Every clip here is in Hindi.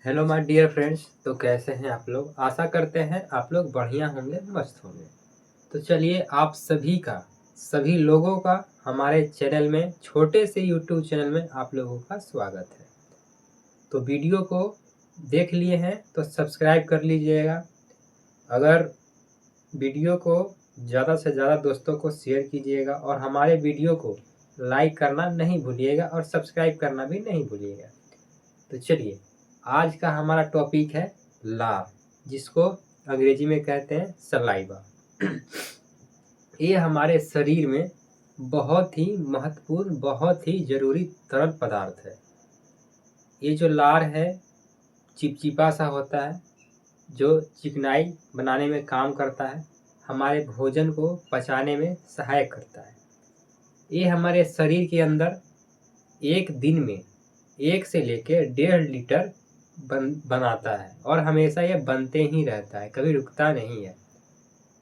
Hello my dear friends. तो कैसे हैं आप लोग? आशा करते हैं आप लोग बढ़िया होंगे, मस्त होंगे। तो चलिए आप सभी लोगों का हमारे चैनल में, छोटे से यूट्यूब चैनल में आप लोगों का स्वागत है। तो वीडियो को देख लिए हैं तो सब्सक्राइब कर लीजिएगा। अगर वीडियो को ज़्यादा से ज़्यादा दोस्तों को शेयर कीजिएगा और हमारे वीडियो को लाइक करना नहीं भूलिएगा और सब्सक्राइब करना भी नहीं भूलिएगा। तो चलिए, आज का हमारा टॉपिक है लार, जिसको अंग्रेजी में कहते हैं सलाइवा। ये हमारे शरीर में बहुत ही महत्वपूर्ण, बहुत ही जरूरी तरल पदार्थ है। ये जो लार है चिपचिपा सा होता है, जो चिकनाई बनाने में काम करता है, हमारे भोजन को पचाने में सहायक करता है। ये हमारे शरीर के अंदर एक दिन में 1 से लेकर 1.5 लीटर बनाता है और हमेशा ये बनते ही रहता है, कभी रुकता नहीं है।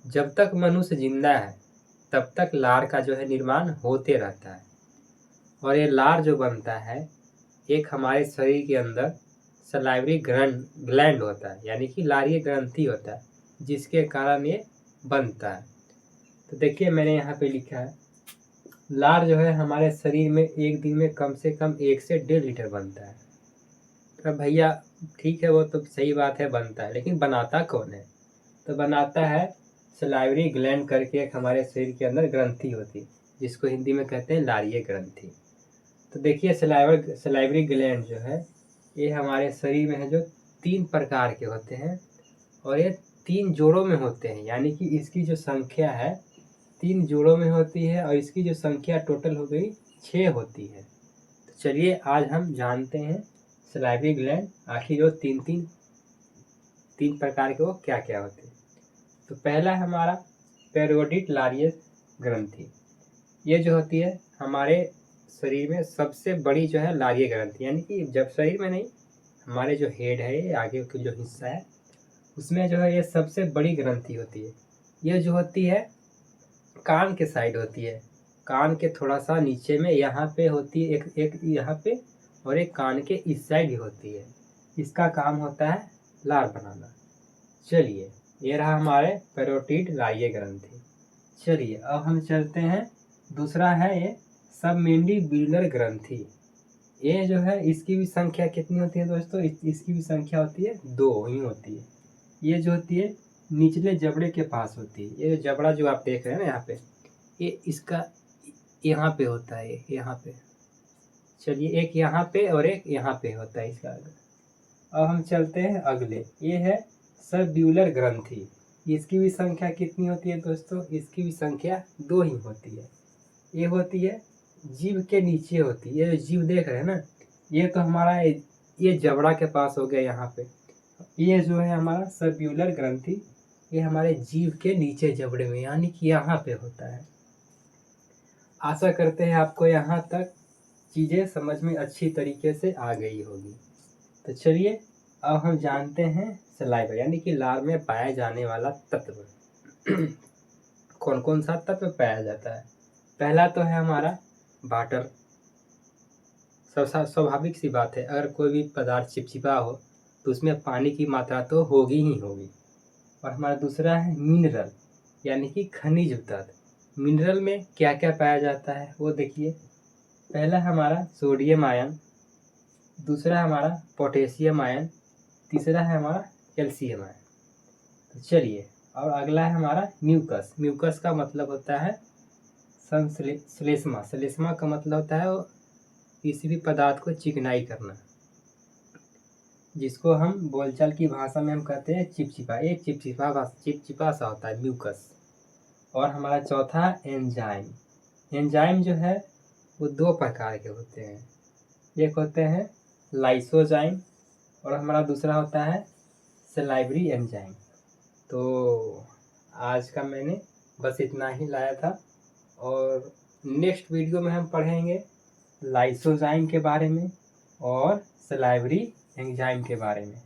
जब तक मनुष्य जिंदा है तब तक लार का जो है निर्माण होते रहता है। और ये लार जो बनता है, एक हमारे शरीर के अंदर सलाइवरी ग्लैंड होता है, यानी कि लारीय ग्रंथि होता है, जिसके कारण ये बनता है। तो देखिए मैंने यहाँ पे लिखा है, लार जो है हमारे शरीर में एक दिन में कम से कम 1 से 1.5 लीटर बनता है। तो भैया ठीक है, वो तो सही बात है, बनता है, लेकिन बनाता कौन है? तो बनाता है सलाइवरी ग्लैंड करके एक हमारे शरीर के अंदर ग्रंथि होती है, जिसको हिंदी में कहते हैं लारीय ग्रंथि। तो देखिए सलाइवरी ग्लैंड जो है, ये हमारे शरीर में है, जो 3 प्रकार के होते हैं और ये 3 जोड़ों में होते हैं, यानी कि इसकी जो संख्या है 3 जोड़ों में होती है और इसकी जो संख्या टोटल हो गई 6 होती है। तो चलिए आज हम जानते हैं सलाइवरी ग्लैंड आखिर वो तीन प्रकार के वो क्या क्या होते हैं। तो पहला है हमारा पैरोडिट लारियस ग्रंथि। ये जो होती है हमारे शरीर में सबसे बड़ी जो है लारिय ग्रंथि, यानी कि जब शरीर में नहीं, हमारे जो हेड है, ये आगे का जो हिस्सा है, उसमें जो है ये सबसे बड़ी ग्रंथि होती है। ये जो होती है कान के साइड होती है, कान के थोड़ा सा नीचे में यहाँ पे होती है, एक यहाँ पे और एक कान के इस साइड ही होती है। इसका काम होता है लार बनाना। चलिए, ये रहा हमारे पैरोटिड लारिय ग्रंथि। चलिए अब हम चलते हैं, दूसरा है ये सबमेंडिबुलर ग्रंथि। ये जो है इसकी भी संख्या कितनी होती है दोस्तों? इसकी भी संख्या होती है 2 ही होती है। ये जो होती है निचले जबड़े के पास होती है। ये जबड़ा जो आप देख रहे हैं ना यहाँ पे, ये इसका यहाँ पे होता है, यहाँ पे। चलिए, एक यहाँ पे और एक यहाँ पे होता है इसका। अब हम चलते हैं अगले, ये है सबड्यूलर ग्रंथि। इसकी भी संख्या कितनी होती है दोस्तों? इसकी भी संख्या 2 ही होती है। ये होती है जीभ के नीचे होती है। ये जो जीभ देख रहे हैं ना, ये तो हमारा ये जबड़ा के पास हो गया यहाँ पे। ये जो है हमारा सबड्यूलर ग्रंथि, ये हमारे जीभ के नीचे जबड़े में, यानी कि यहाँ पे होता है। आशा करते हैं आपको यहाँ तक चीज़ें समझ में अच्छी तरीके से आ गई होगी। तो चलिए अब हम जानते हैं सलाइवा, यानी कि लार में पाया जाने वाला तत्व। कौन कौन सा तत्व पाया जाता है? पहला तो है हमारा वाटर। स्वाभाविक सी बात है, अगर कोई भी पदार्थ चिपचिपा हो तो उसमें पानी की मात्रा तो होगी ही होगी। और हमारा दूसरा है मिनरल, यानी कि खनिज तत्व। मिनरल में क्या क्या पाया जाता है वो देखिए। पहला हमारा सोडियम आयन, दूसरा हमारा पोटेशियम आयन, तीसरा है हमारा कैल्शियम आयन। तो चलिए, और अगला है हमारा म्यूकस। म्यूकस का मतलब होता है संश्लेष्मा। श्लेष्मा का मतलब होता है किसी भी पदार्थ को चिकनाई करना, जिसको हम बोलचाल की भाषा में हम कहते हैं चिपचिपा। एक चिपचिपा सा होता है म्यूकस। और हमारा चौथा एंजाइम। एंजाइम जो है वो 2 प्रकार के होते हैं, एक होते हैं लाइसोजाइम और हमारा दूसरा होता है सलाइवरी एंजाइम। तो आज का मैंने बस इतना ही लाया था, और नेक्स्ट वीडियो में हम पढ़ेंगे लाइसोजाइम के बारे में और सलाइवरी एंजाइम के बारे में।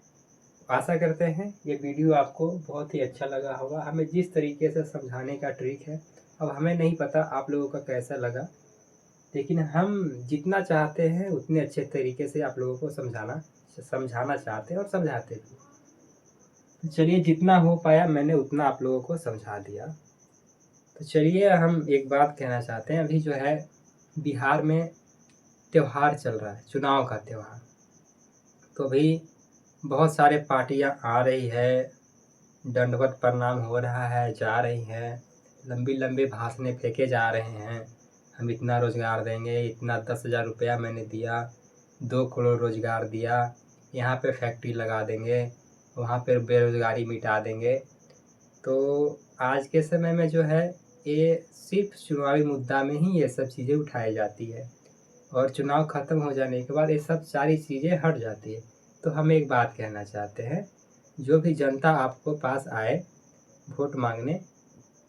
आशा करते हैं ये वीडियो आपको बहुत ही अच्छा लगा होगा। हमें जिस तरीके से समझाने का ट्रिक है, अब हमें नहीं पता आप लोगों का कैसा लगा, लेकिन हम जितना चाहते हैं उतने अच्छे तरीके से आप लोगों को समझाना समझाना चाहते हैं और समझाते भी। तो चलिए जितना हो पाया मैंने उतना आप लोगों को समझा दिया। तो चलिए हम एक बात कहना चाहते हैं, अभी जो है बिहार में त्योहार चल रहा है, चुनाव का त्योहार। तो अभी बहुत सारे पार्टियां आ रही है, दंडवत प्रणाम हो रहा है, जा रही हैं, लंबी लंबी भाषणें फेंके जा रहे हैं, हम इतना रोज़गार देंगे, इतना 10,000 रुपया मैंने दिया, 2 करोड़ रोज़गार दिया, यहाँ पे फैक्ट्री लगा देंगे, वहाँ पे बेरोज़गारी मिटा देंगे। तो आज के समय में जो है ये सिर्फ चुनावी मुद्दा में ही ये सब चीज़ें उठाई जाती है और चुनाव ख़त्म हो जाने के बाद ये सब सारी चीज़ें हट जाती है। तो हम एक बात कहना चाहते हैं, जो भी जनता आपको पास आए वोट मांगने,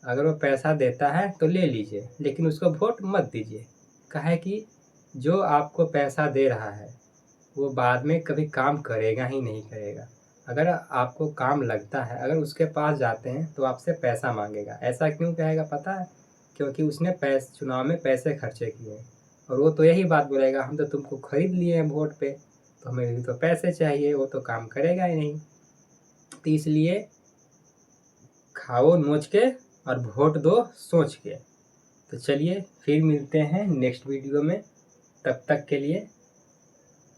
अगर वो पैसा देता है तो ले लीजिए, लेकिन उसको वोट मत दीजिए। काहे कि जो आपको पैसा दे रहा है वो बाद में कभी काम करेगा ही नहीं करेगा। अगर आपको काम लगता है, अगर उसके पास जाते हैं तो आपसे पैसा मांगेगा। ऐसा क्यों कहेगा पता है? क्योंकि उसने चुनाव में पैसे खर्चे किए हैं और वो तो यही बात बोलेगा, हम तो तुमको खरीद लिए हैं वोट पे, तो हमें भी तो पैसे चाहिए। वो तो काम करेगा ही नहीं। तो इसलिए खाओ नोच के और वोट दो सोच के। तो चलिए फिर मिलते हैं नेक्स्ट वीडियो में। तब तक के लिए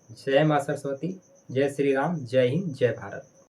जय माँ सरस्वती, जय श्री राम, जय हिंद, जय भारत।